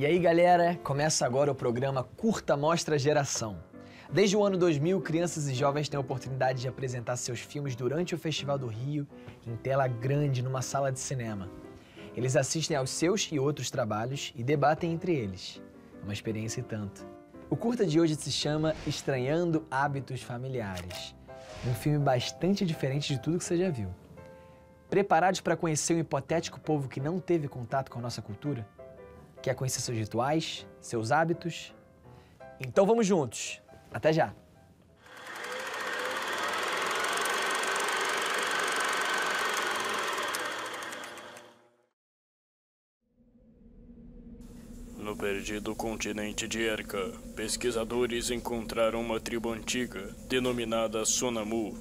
E aí, galera, começa agora o programa Curta Mostra Geração. Desde o ano 2000, crianças e jovens têm a oportunidade de apresentar seus filmes durante o Festival do Rio, em tela grande, numa sala de cinema. Eles assistem aos seus e outros trabalhos e debatem entre eles. É uma experiência e tanto. O curta de hoje se chama Estranhando Hábitos Familiares. Um filme bastante diferente de tudo que você já viu. Preparados para conhecer um hipotético povo que não teve contato com a nossa cultura? Quer conhecer seus rituais, seus hábitos? Então vamos juntos! Até já! No perdido continente de Erka, pesquisadores encontraram uma tribo antiga, denominada Sonamu.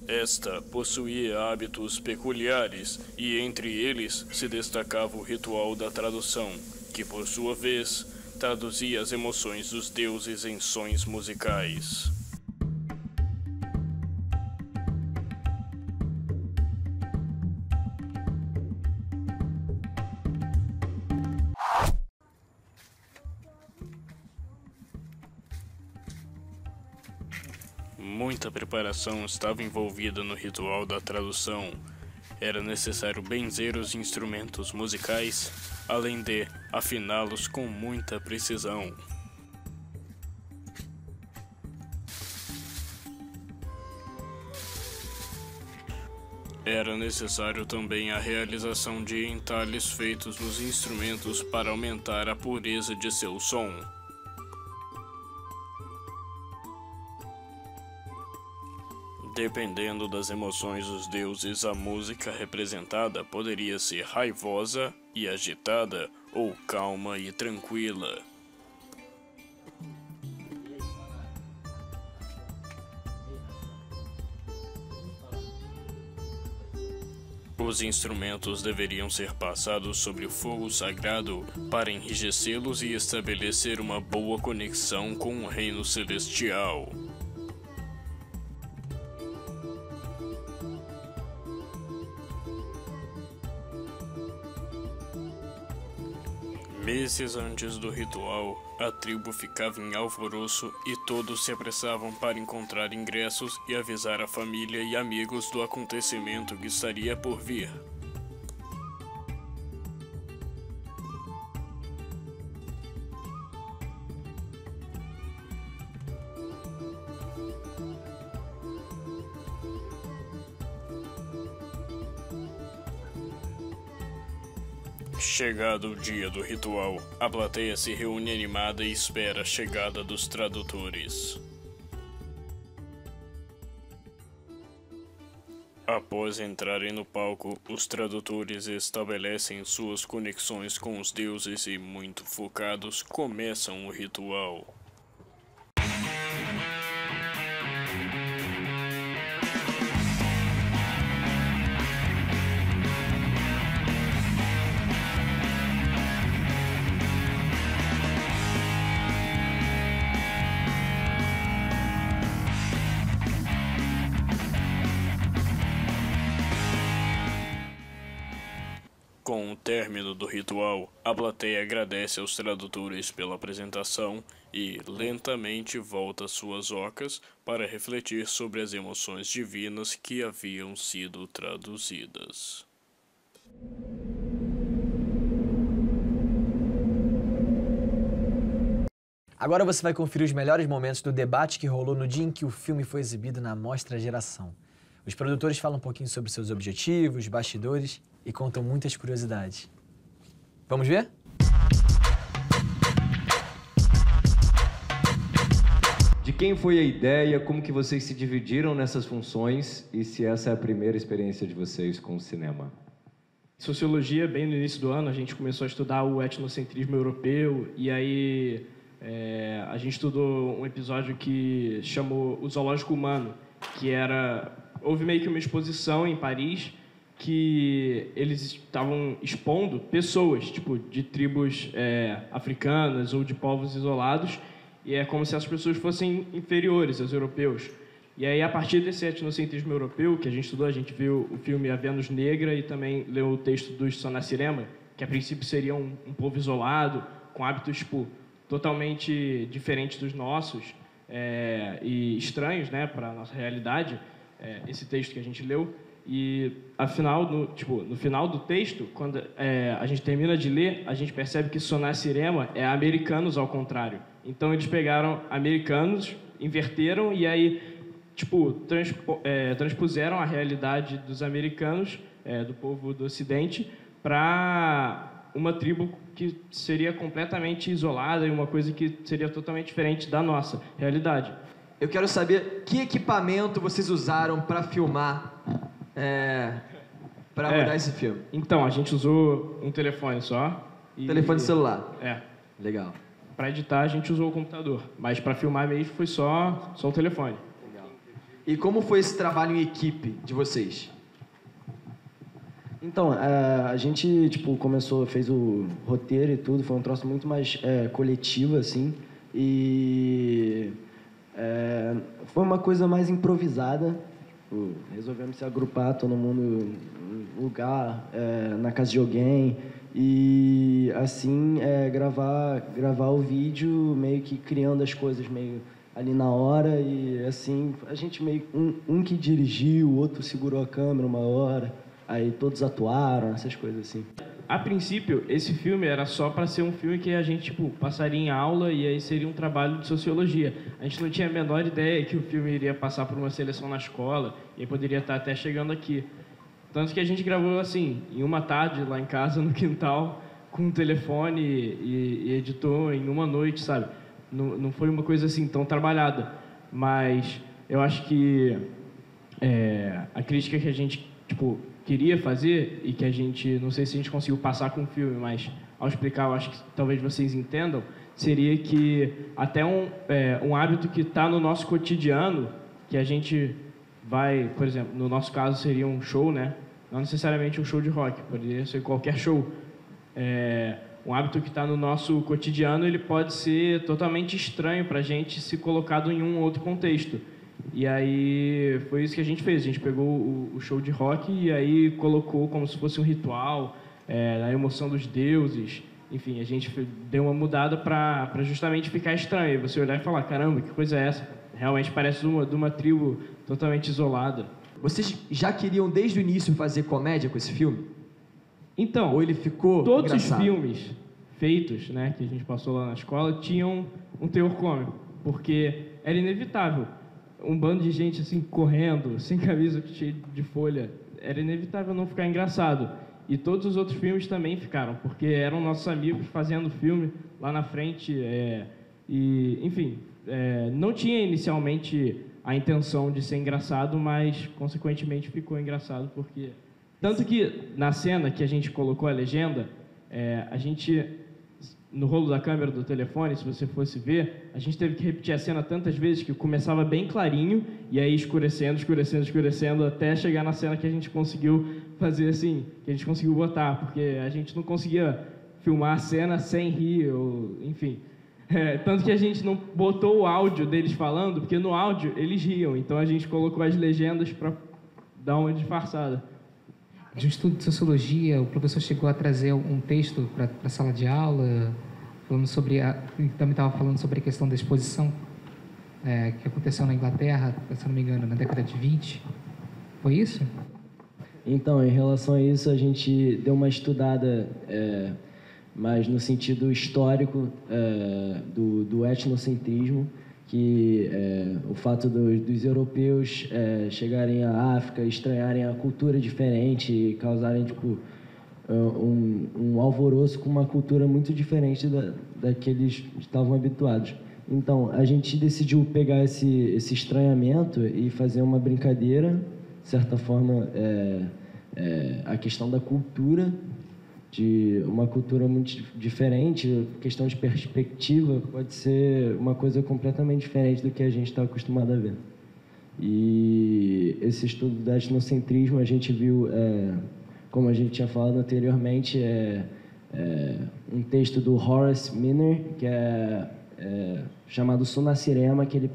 Esta possuía hábitos peculiares e entre eles se destacava o ritual da tradução, que por sua vez traduzia as emoções dos deuses em sons musicais. Muita preparação estava envolvida no ritual da tradução. Era necessário benzer os instrumentos musicais, além de afiná-los com muita precisão. Era necessário também a realização de entalhes feitos nos instrumentos para aumentar a pureza de seu som. Dependendo das emoções dos deuses, a música representada poderia ser raivosa e agitada ou calma e tranquila. Os instrumentos deveriam ser passados sobre o fogo sagrado para enrijecê-los e estabelecer uma boa conexão com o reino celestial. Meses antes do ritual, a tribo ficava em alvoroço e todos se apressavam para encontrar ingressos e avisar a família e amigos do acontecimento que estaria por vir. Chegado o dia do ritual, a plateia se reúne animada e espera a chegada dos tradutores. Após entrarem no palco, os tradutores estabelecem suas conexões com os deuses e, muito focados, começam o ritual. Com o término do ritual, a plateia agradece aos tradutores pela apresentação e, lentamente, volta às suas ocas para refletir sobre as emoções divinas que haviam sido traduzidas. Agora você vai conferir os melhores momentos do debate que rolou no dia em que o filme foi exibido na Mostra Geração. Os produtores falam um pouquinho sobre seus objetivos, bastidores e contam muitas curiosidades. Vamos ver? De quem foi a ideia, como que vocês se dividiram nessas funções e se essa é a primeira experiência de vocês com o cinema? Sociologia, bem no início do ano, a gente começou a estudar o etnocentrismo europeu e aí a gente estudou um episódio que chamou O Zoológico Humano, que houve meio que uma exposição em Paris que eles estavam expondo pessoas, tipo, de tribos africanas ou de povos isolados, e é como se essas pessoas fossem inferiores aos europeus. E aí, a partir desse etnocentrismo europeu que a gente estudou, a gente viu o filme A Vênus Negra e também leu o texto dos Sonasirema, que a princípio seria um povo isolado, com hábitos tipo, totalmente diferentes dos nossos e estranhos, né, para a nossa realidade, esse texto que a gente leu. E, afinal, no final do texto, quando a gente termina de ler, a gente percebe que Sonacirema é americanos ao contrário. Então, eles pegaram americanos, inverteram e aí, transpuseram a realidade dos americanos, do povo do Ocidente, para uma tribo que seria completamente isolada e uma coisa que seria totalmente diferente da nossa realidade. Eu quero saber que equipamento vocês usaram para filmar, para rodar esse filme. Então, a gente usou um telefone só. Telefone celular. Legal. Para editar, a gente usou o computador, mas para filmar mesmo foi só o telefone. Legal. E como foi esse trabalho em equipe de vocês? Então, a gente, fez o roteiro e tudo, foi um troço muito mais coletivo, assim, e foi uma coisa mais improvisada. Resolvemos se agrupar, todo mundo em lugar, na casa de alguém, e assim gravar o vídeo meio que criando as coisas meio ali na hora, e assim a gente meio um que dirigiu, o outro segurou a câmera uma hora, aí todos atuaram, essas coisas assim. A princípio, esse filme era só para ser um filme que a gente passaria em aula e aí seria um trabalho de sociologia. A gente não tinha a menor ideia que o filme iria passar por uma seleção na escola e aí poderia estar até chegando aqui. Tanto que a gente gravou assim, em uma tarde lá em casa, no quintal, com um telefone e editou em uma noite, sabe? Não foi uma coisa assim tão trabalhada. Mas eu acho que a crítica que a gente queria fazer e que a gente, não sei se a gente conseguiu passar com o filme, mas ao explicar, eu acho que talvez vocês entendam, seria que até um hábito que está no nosso cotidiano, que a gente vai, por exemplo, no nosso caso seria um show, né? Não necessariamente um show de rock, poderia ser qualquer show. Um hábito que está no nosso cotidiano, ele pode ser totalmente estranho para a gente se colocado em um outro contexto. E aí foi isso que a gente fez. A gente pegou o show de rock e aí colocou como se fosse um ritual, a emoção dos deuses. Enfim, a gente deu uma mudada para justamente ficar estranho. E você olhar e falar, caramba, que coisa é essa? Realmente parece de uma tribo totalmente isolada. Vocês já queriam desde o início fazer comédia com esse filme? Então, ou ele ficou todos engraçado? Os filmes feitos, né, que a gente passou lá na escola, tinham um teor cômico, porque era inevitável. Um bando de gente assim correndo, sem camisa, cheio de folha, era inevitável não ficar engraçado. E todos os outros filmes também ficaram, porque eram nossos amigos fazendo filme lá na frente. Enfim, não tinha inicialmente a intenção de ser engraçado, mas consequentemente ficou engraçado, porque tanto que na cena que a gente colocou a legenda, a gente, no rolo da câmera do telefone, se você fosse ver, a gente teve que repetir a cena tantas vezes que começava bem clarinho e aí escurecendo, até chegar na cena que a gente conseguiu fazer assim, que a gente conseguiu botar, porque a gente não conseguia filmar a cena sem rir, enfim. Tanto que a gente não botou o áudio deles falando, porque no áudio eles riam, então a gente colocou as legendas para dar uma disfarçada. De um estudo de sociologia, o professor chegou a trazer um texto para a sala de aula, falando também estava falando sobre a questão da exposição que aconteceu na Inglaterra, se não me engano, na década de 20. Foi isso? Então, em relação a isso, a gente deu uma estudada, mas no sentido histórico do etnocentrismo, que o fato dos europeus chegarem à África, estranharem a cultura diferente e causarem um alvoroço com uma cultura muito diferente da que eles estavam habituados. Então, a gente decidiu pegar esse estranhamento e fazer uma brincadeira, de certa forma, a questão da cultura, de uma cultura muito diferente, questão de perspectiva, pode ser uma coisa completamente diferente do que a gente está acostumado a ver. E esse estudo do etnocentrismo, a gente viu, como a gente tinha falado anteriormente, um texto do Horace Minor, que chamado Sonacirema, que ele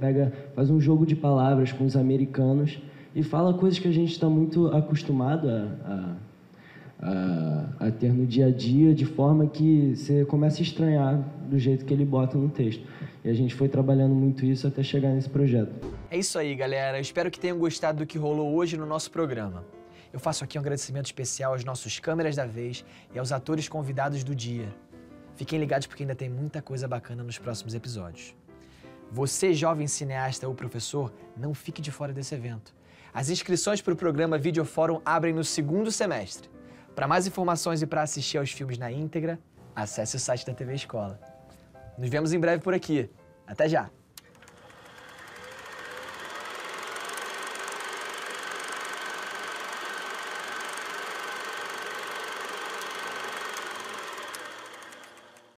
faz um jogo de palavras com os americanos e fala coisas que a gente está muito acostumado a ter no dia a dia, de forma que você começa a estranhar do jeito que ele bota no texto. E a gente foi trabalhando muito isso até chegar nesse projeto. É isso aí, galera. Eu espero que tenham gostado do que rolou hoje no nosso programa. Eu faço aqui um agradecimento especial aos nossos câmeras da vez e aos atores convidados do dia. Fiquem ligados porque ainda tem muita coisa bacana nos próximos episódios. Você, jovem cineasta ou professor, não fique de fora desse evento. As inscrições para o programa Videofórum abrem no 2º semestre. Para mais informações e para assistir aos filmes na íntegra, acesse o site da TV Escola. Nos vemos em breve por aqui. Até já!